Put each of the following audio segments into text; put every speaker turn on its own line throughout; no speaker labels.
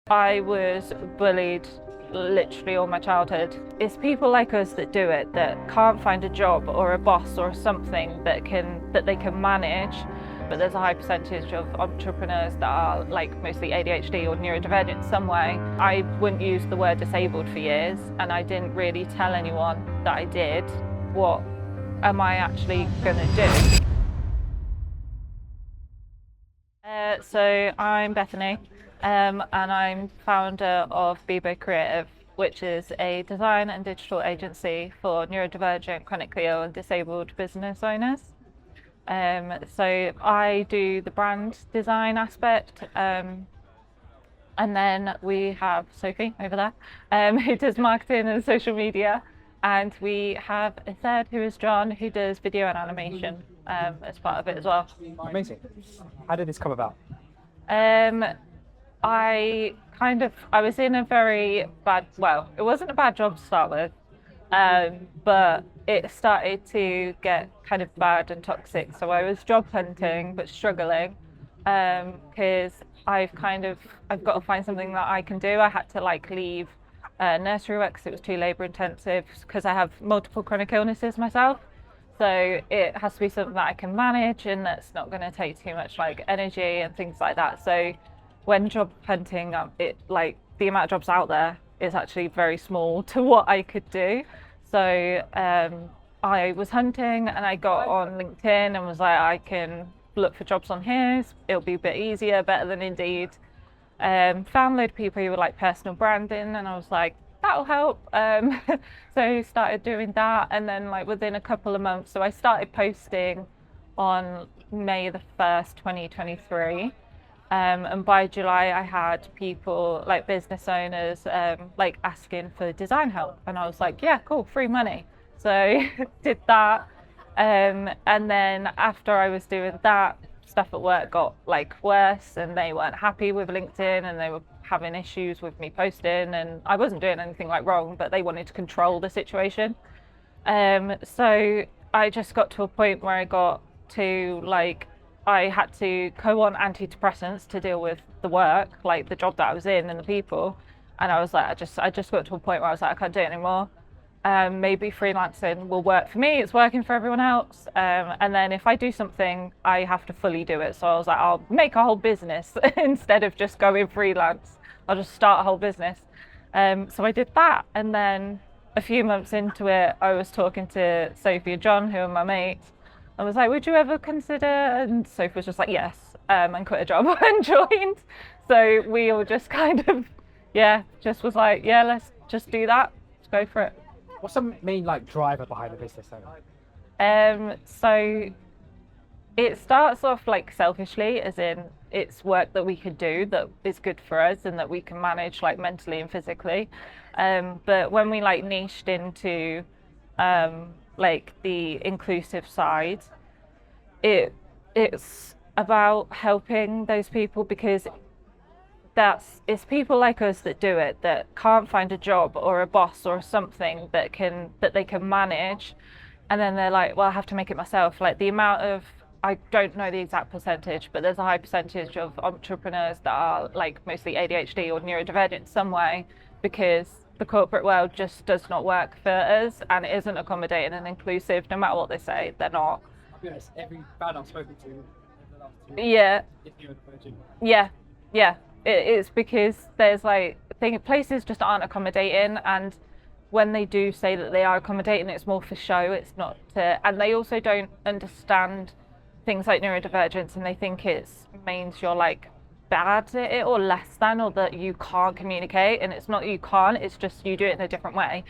I was bullied literally all my childhood. It's people like us that do it, that can't find a job or a boss or something that they can manage. But there's a high percentage of entrepreneurs that are like mostly ADHD or neurodivergent some way. I wouldn't use the word disabled for years, and I didn't really tell anyone that I did. What am I actually going to do? So I'm Bethany, and I'm founder of BeBeau Creative, which is a design and digital agency for neurodivergent, chronically ill and disabled business owners. So I do the brand design aspect, and then we have Sophie over there, who does marketing and social media, and we have a third who is John, who does video and animation as part of it as well.
Amazing. How did this come about?
I was in a very bad, well, it wasn't a bad job to start with, but it started to get kind of bad and toxic. So I was job hunting, but struggling, because I've got to find something that I can do. I had to leave nursery work because it was too labor intensive, because I have multiple chronic illnesses myself. So it has to be something that I can manage and that's not going to take too much energy and things like that. So when job hunting, the amount of jobs out there is actually very small to what I could do. So I was hunting and I got on LinkedIn and was like, I can look for jobs on here. It'll be a bit easier, better than Indeed. Found a load of people who were personal branding, and I was like, that'll help. So started doing that, and then within a couple of months, so I started posting on May the 1st, 2023. And by July, I had people business owners asking for design help, and I was like, yeah, cool, free money. So did that, and then after I was doing that, stuff at work got worse, and they weren't happy with LinkedIn, and they were having issues with me posting, and I wasn't doing anything wrong, but they wanted to control the situation. So I just got to a point where I got to I had to go on antidepressants to deal with the work, the job that I was in and the people. And I was like, I just got to a point where I was like, I can't do it anymore. Maybe freelancing will work for me. It's working for everyone else. And then if I do something, I have to fully do it. So I was like, I'll make a whole business instead of just going freelance. I'll just start a whole business. So I did that. And then a few months into it, I was talking to Sophie and John, who are my mates. I was like, would you ever consider? And Sophie was just like, yes, and quit a job and joined. So we all just just was like, yeah, let's just do that. Let's go for it.
What's the main driver behind the business then?
So it starts off selfishly, as in it's work that we could do that is good for us and that we can manage mentally and physically. But when we niched into the inclusive side, it's about helping those people, because it's people like us that do it, that can't find a job or a boss or something that they can manage, and then they're like, well, I have to make it myself. The amount of, I don't know the exact percentage, but there's a high percentage of entrepreneurs that are mostly ADHD or neurodivergent some way, because the corporate world just does not work for us, and it isn't accommodating and inclusive. No matter what they say, they're not.
I'll be honest, every brand I've spoken to over the last 2
years,
is neurodivergent.
Yeah. It's because there's places just aren't accommodating, and when they do say that they are accommodating, it's more for show. It's not and they also don't understand things like neurodivergence, and they think it means you're bad at it or less than, or that you can't communicate. And it's not that you can't, it's just you do it in a different way.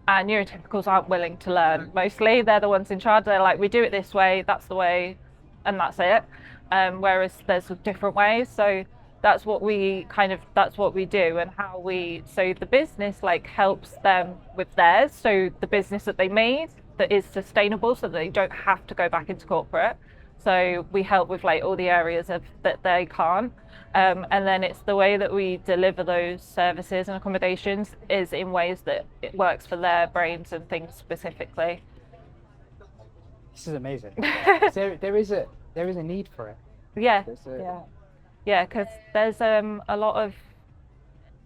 And neurotypicals aren't willing to learn. Mostly they're the ones in charge. They're like, we do it this way, that's the way, and that's it. Whereas there's different ways. So that's what we do, and how so the business helps them with theirs. So the business that they made that is sustainable, so that they don't have to go back into corporate. So we help with all the areas of that they can't. And then it's the way that we deliver those services and accommodations is in ways that it works for their brains and things specifically.
This is amazing. There is a need for it.
Yeah, because there's a lot of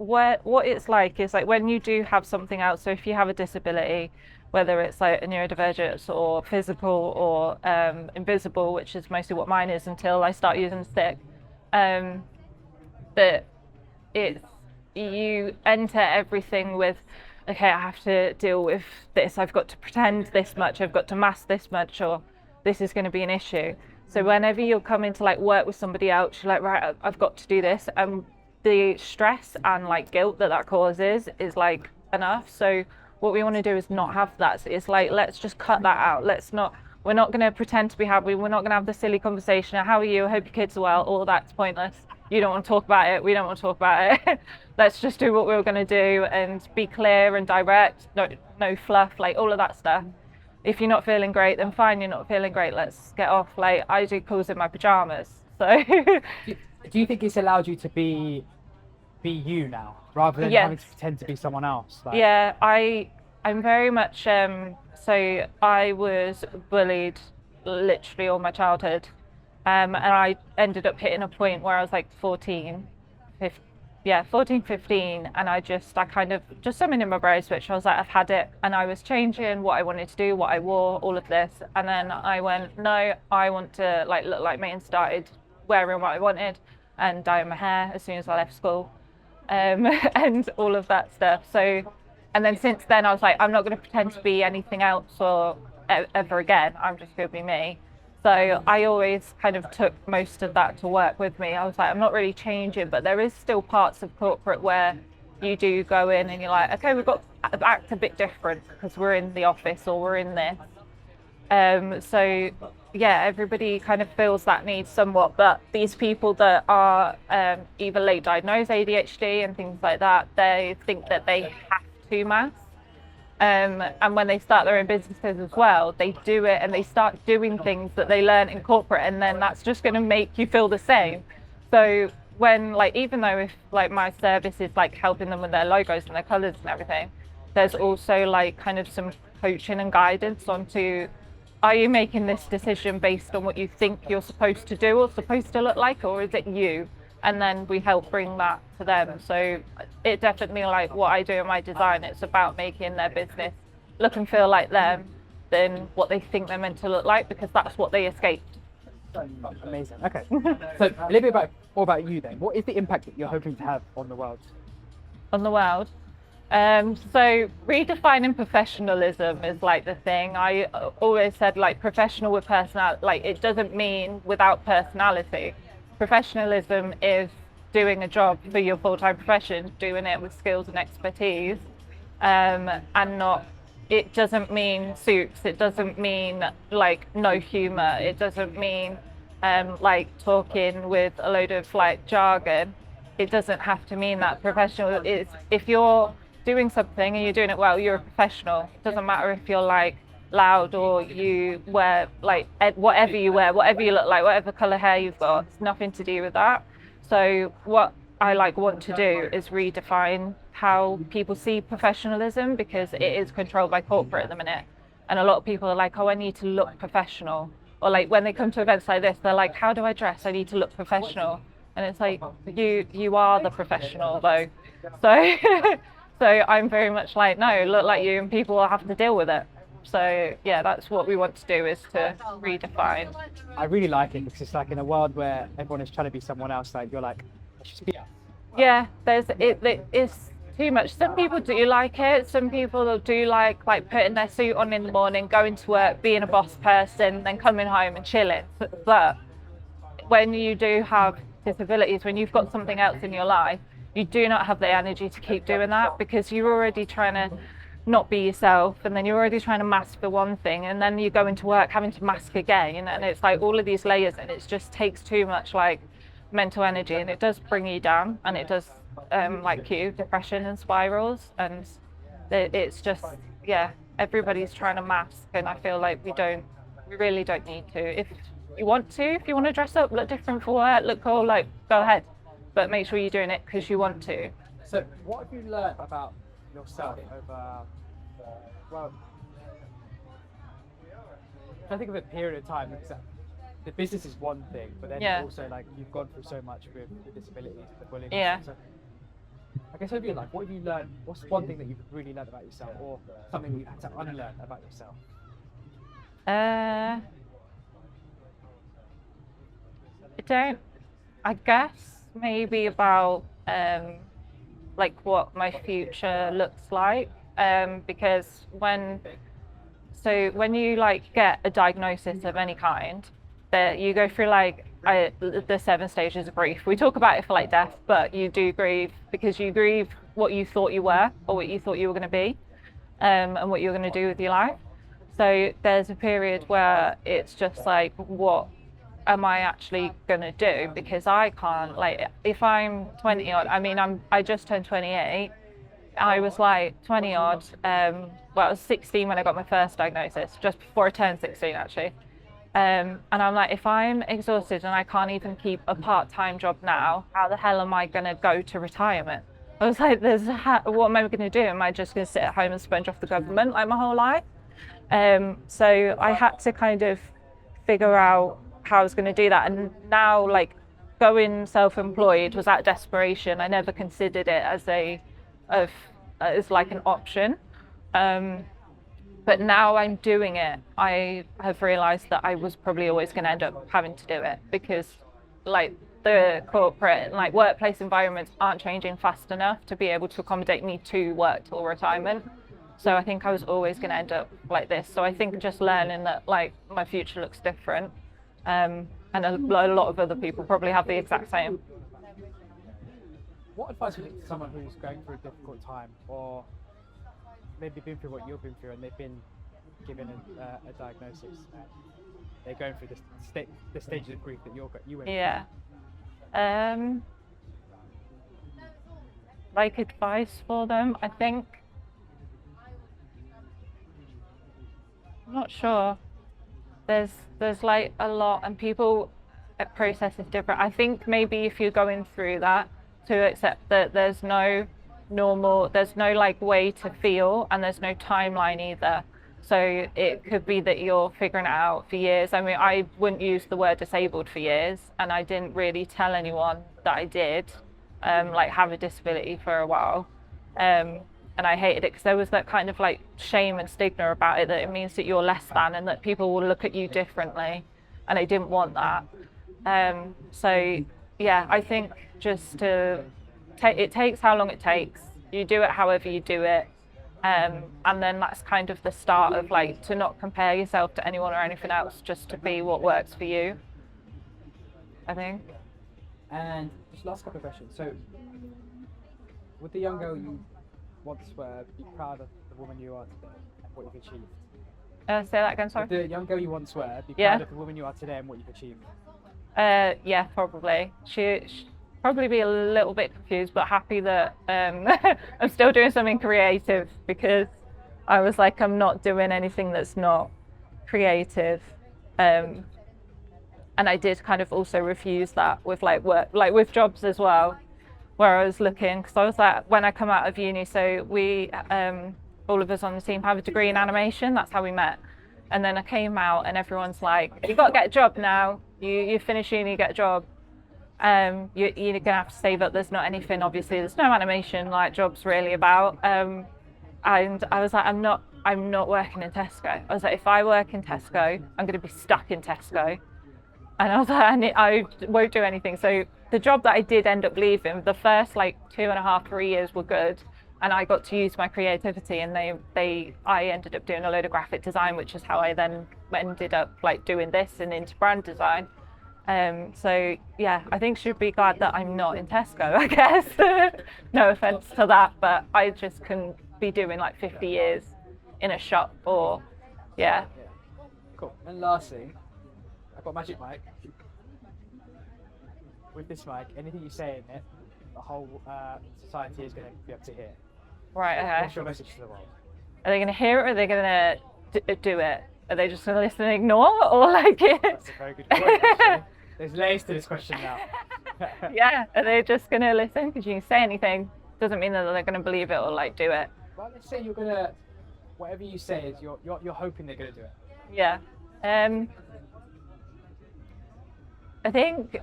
what it's like is like when you do have something else. So if you have a disability, whether it's like a neurodivergence or physical or invisible, which is mostly what mine is until I start using stick, that it's you enter everything with, okay, I have to deal with this, I've got to pretend this much, I've got to mask this much, or this is going to be an issue. So whenever you're coming to like work with somebody else, you're like, right, I've got to do this, and the stress and like guilt that causes is like enough. So what we want to do is not have that. It's like, let's just cut that out. We're not going to pretend to be happy. We're not going to have the silly conversation. How are you? I hope your kids are well. All that's pointless. You don't want to talk about it. We don't want to talk about it. Let's just do what we're going to do and be clear and direct. No fluff, like all of that stuff. If you're not feeling great, then fine, you're not feeling great. Let's get off. Like I do calls in my pajamas. So
Do you think it's allowed you to be you now, rather than having to pretend to be someone else? Like...
Yeah, I'm very much so I was bullied literally all my childhood, and I ended up hitting a point where I was like 14, 15, and I kind of just something in my brain switch. I was like, I've had it, and I was changing what I wanted to do, what I wore, all of this, and then I went, no, I want to like look like me, and started wearing what I wanted and dyeing my hair as soon as I left school, and all of that stuff. So, and then since then I was like, I'm not going to pretend to be anything else or ever again. I'm just going to be me. So I always kind of took most of that to work with me. I was like, I'm not really changing, but there is still parts of corporate where you do go in and you're like, okay, we've got to act a bit different because we're in the office or we're in this. So yeah, everybody kind of feels that need somewhat, but these people that are either late diagnosed ADHD and things like that, they think that they have to mask. And when they start their own businesses as well, they do it and they start doing things that they learn in corporate, and then that's just going to make you feel the same. So when like, even though if like my service is like helping them with their logos and their colors and everything, there's also like kind of some coaching and guidance onto, are you making this decision based on what you think you're supposed to do or supposed to look like, or is it you? And then we help bring that to them. So it definitely, like what I do in my design, it's about making their business look and feel like them than what they think they're meant to look like, because that's what they escaped.
Amazing. Okay. So a little bit more about you then. What is the impact that you're hoping to have on the world?
On the world? So redefining professionalism is like the thing. I always said like professional with personality, like it doesn't mean without personality. Professionalism is doing a job for your full-time profession, doing it with skills and expertise, and not, it doesn't mean suits, it doesn't mean like no humor, it doesn't mean like talking with a load of like jargon. It doesn't have to mean that. Professional is, if you're doing something and you're doing it well, you're a professional. It doesn't matter if you're like loud or you wear like whatever you wear, whatever you look like, whatever color hair you've got, it's nothing to do with that. So what I like want to do is redefine how people see professionalism, because it is controlled by corporate at the minute, and a lot of people are like, oh, I need to look professional, or like when they come to events like this, they're like, how do I dress? I need to look professional. And it's like, you are the professional though. So so I'm very much like, no, look like you, and people will have to deal with it. So yeah, that's what we want to do, is to redefine.
I really like it, because it's like in a world where everyone is trying to be someone else, like you're like, let's just be us.
Yeah, it's too much. Some people do like it. Some people do like putting their suit on in the morning, going to work, being a boss person, then coming home and chilling. But when you do have disabilities, when you've got something else in your life, you do not have the energy to keep doing that, because you're already trying to not be yourself, and then you're already trying to mask for one thing, and then you go into work having to mask again, and it's like all of these layers, and it just takes too much like mental energy, and it does bring you down, and it does like depression and spirals, and it's just, yeah, everybody's trying to mask, and I feel like we really don't need to. If you want to dress up, look different for work, look cool, like go ahead, but make sure you're doing it because you want to.
So what have you learned about yourself over, well, I think of a period of time, because the business is one thing, but then also like you've gone through so much with the disabilities, the bullying.
Yeah.
So I guess over your life, what have you learned? What's one thing that you've really learned about yourself, or something that you had to unlearn about yourself?
I don't. I guess maybe about like what my future looks like. Because when you like get a diagnosis of any kind, that you go through like the 7 stages of grief. We talk about it for like death, but you do grieve because you grieve what you thought you were or what you thought you were going to be, and what you're going to do with your life. So there's a period where it's just like, what am I actually going to do? Because I can't, like, if I'm 20 odd, I mean, I just turned 28. I was like 20 odd. Well, I was 16 when I got my first diagnosis, just before I turned 16 actually. And I'm like, if I'm exhausted and I can't even keep a part-time job now, how the hell am I going to go to retirement? I was like, what am I going to do? Am I just going to sit at home and sponge off the government like my whole life? So I had to kind of figure out how I was going to do that. And now, like, going self-employed was out of desperation. I never considered it as like an option. But now I'm doing it, I have realized that I was probably always going to end up having to do it, because like the corporate like workplace environments aren't changing fast enough to be able to accommodate me to work till retirement. So I think I was always going to end up like this. So I think just learning that like my future looks different, and a lot of other people probably have the exact same.
What advice would you give to someone who's going through a difficult time, or maybe been through what you've been through and they've been given a diagnosis and they're going through the stages of grief that you went through?
Yeah. Like advice for them, I think. I'm not sure. There's like a lot, and people process is different. I think maybe if you're going through that, to accept that there's no like way to feel, and there's no timeline either. So it could be that you're figuring it out for years. I mean, I wouldn't use the word disabled for years, and I didn't really tell anyone that I did like have a disability for a while. And I hated it because there was that kind of like shame and stigma about it, that it means that you're less than and that people will look at you differently, and I didn't want that. So yeah, I think just to it takes how long it takes. You do it however you do it, and then that's kind of the start of like to not compare yourself to anyone or anything else, just to be what works for you, I think.
And just last couple of questions. So, with the young girl you once were, be proud of the woman you are today and what you've achieved?
Say that again, sorry.
With the young girl you once were, be proud of the woman you are today and what you've achieved?
Yeah, probably. She probably be a little bit confused, but happy that I'm still doing something creative, because I was like, I'm not doing anything that's not creative. And I did kind of also refuse that with like work, like with jobs as well, where I was looking, because I was like, when I come out of uni, so we, all of us on the team have a degree in animation, that's how we met. And then I came out and everyone's like, you've got to get a job now, you finish uni, you get a job. You're gonna have to save up. There's not anything, obviously, there's no animation like jobs really about. And I was like, I'm not working in Tesco. I was like, if I work in Tesco, I'm gonna be stuck in Tesco. And I was like, I won't do anything. So the job that I did end up leaving, the first like 2.5, 3 years were good, and I got to use my creativity, and I ended up doing a load of graphic design, which is how I then ended up like doing this and into brand design. So yeah, I think she'd be glad that I'm not in Tesco, I guess. No offense to that, but I just couldn't be doing like 50 years in a shop, or yeah.
Cool. And lastly, I've got a magic mic. With this mic, anything you say in it, the whole society is going to be able to hear.
Right, okay.
What's your message to the world?
Are they going to hear it, or are they going to do it? Are they just going to listen and ignore, or like it?
That's a very good point, actually. There's layers to this question now.
Yeah, are they just going to listen? Because you can say anything, doesn't mean that they're going to believe it or like do it.
Well, let's say you're going to, whatever you say is you're hoping they're going to do it.
Yeah. I think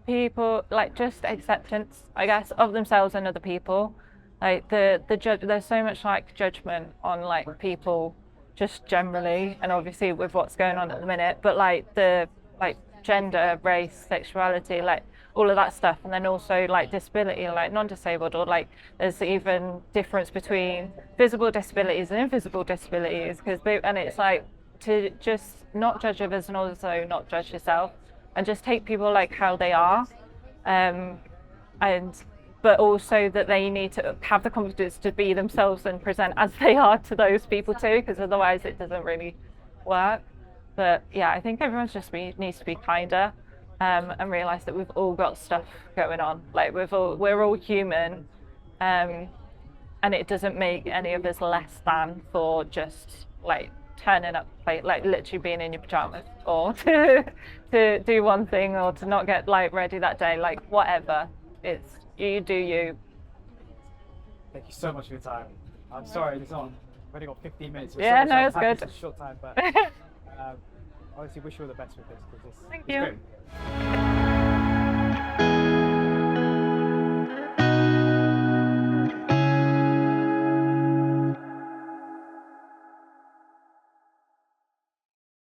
people, like, just acceptance, I guess, of themselves and other people. Like the judge, there's so much like judgment on like people just generally, and obviously with what's going on at the minute, but like the like gender, race, sexuality, like all of that stuff, and then also like disability, like non-disabled, or like there's even difference between visible disabilities and invisible disabilities, and it's like to just not judge others and also not judge yourself, and just take people like how they are, and but also that they need to have the confidence to be themselves and present as they are to those people too, because otherwise it doesn't really work. But yeah, I think everyone's just needs to be kinder, and realize that we've all got stuff going on. Like we're all human, and it doesn't make any of us less than for just like turning up, like literally being in your pajamas, or to do one thing, or to not get like ready that day, like whatever. It's you do you.
Thank you so much for your time. I'm sorry, it's not. We've only got 15 minutes.
Yeah, no, it's good.
It's a short time, but obviously wish you all the best with this, because
Thank
it's
you.
great.